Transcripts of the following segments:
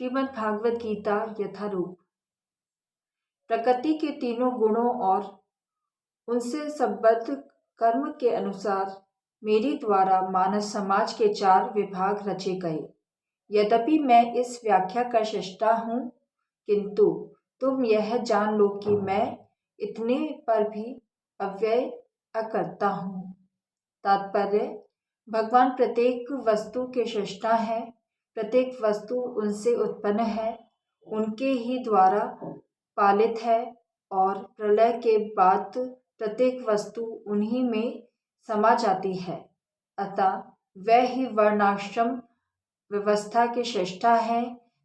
श्रीमद् भागवत गीता यथारूप। प्रकृति के तीनों गुणों और उनसे संबद्ध कर्म के अनुसार मेरी द्वारा मानव समाज के 4 विभाग रचे गए। यद्यपि मैं इस व्याख्या का सृष्टा हूँ, किंतु तुम यह जान लो कि मैं इतने पर भी अव्यय अकर्ता हूँ। तात्पर्य: भगवान प्रत्येक वस्तु के सृष्टा है। प्रत्येक वस्तु उनसे उत्पन्न है, उनके ही द्वारा पालित है और प्रलय के बाद प्रत्येक वस्तु उन्हीं में समा जाती है। अतः वह ही वर्णाश्रम व्यवस्था के सृष्टा है,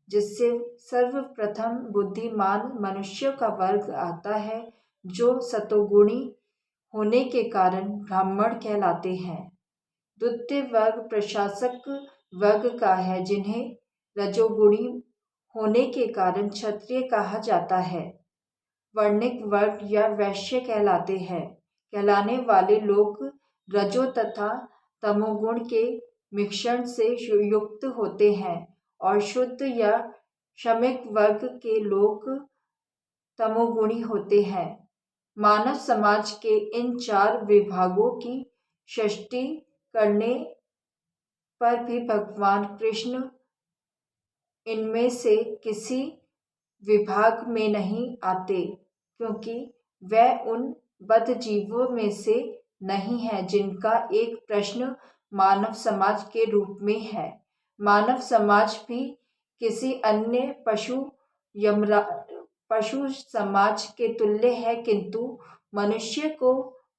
जिससे सर्वप्रथम बुद्धिमान मनुष्य का वर्ग आता है, जो सतोगुणी होने के कारण ब्राह्मण कहलाते हैं। द्वितीय वर्ग प्रशासक वर्ग का है, जिन्हें रजोगुणी होने के कारण क्षत्रिय कहा जाता है। वर्णिक वर्ग या वैश्य कहलाने वाले लोग रजो तथा तमोगुण के मिश्रण से युक्त होते हैं और शुद्ध या शमिक वर्ग के लोग तमोगुणी होते हैं। मानव समाज के इन 4 विभागों की सृष्टि करने पर भी भगवान कृष्ण इनमें से किसी विभाग में नहीं आते, क्योंकि वह उन बद्ध जीवों में से नहीं है जिनका एक प्रश्न मानव समाज के रूप में है। मानव समाज भी किसी अन्य पशु समाज के तुल्य है, किंतु मनुष्य को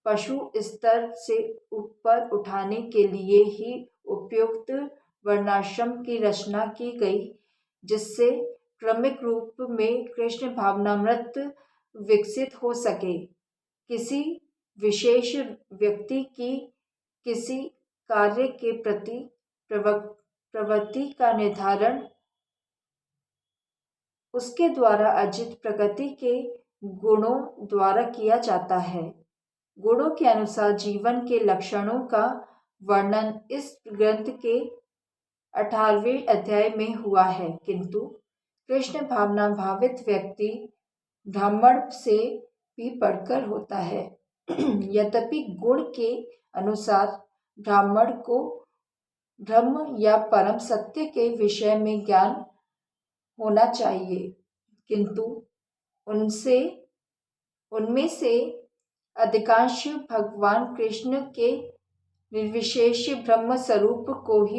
पशु स्तर से ऊपर उठाने के लिए ही उपयुक्त वर्णाश्रम की रचना की गई, जिससे क्रमिक रूप में कृष्ण भावनामृत विकसित हो सके। किसी विशेष व्यक्ति की किसी कार्य के प्रति प्रवृत्ति का निर्धारण उसके द्वारा अर्जित प्रकृति के गुणों द्वारा किया जाता है। गुणों के अनुसार जीवन के लक्षणों का वर्णन इस ग्रंथ के 18वें अध्याय में हुआ है, किंतु कृष्ण भावना भावित व्यक्ति ब्राह्मण से भी बढ़कर होता है। यद्यपि गुण के अनुसार ब्राह्मण को ब्रह्म या परम सत्य के विषय में ज्ञान होना चाहिए, किंतु उनमें से अधिकांश भगवान कृष्ण के निर्विशेष ब्रह्म स्वरूप को ही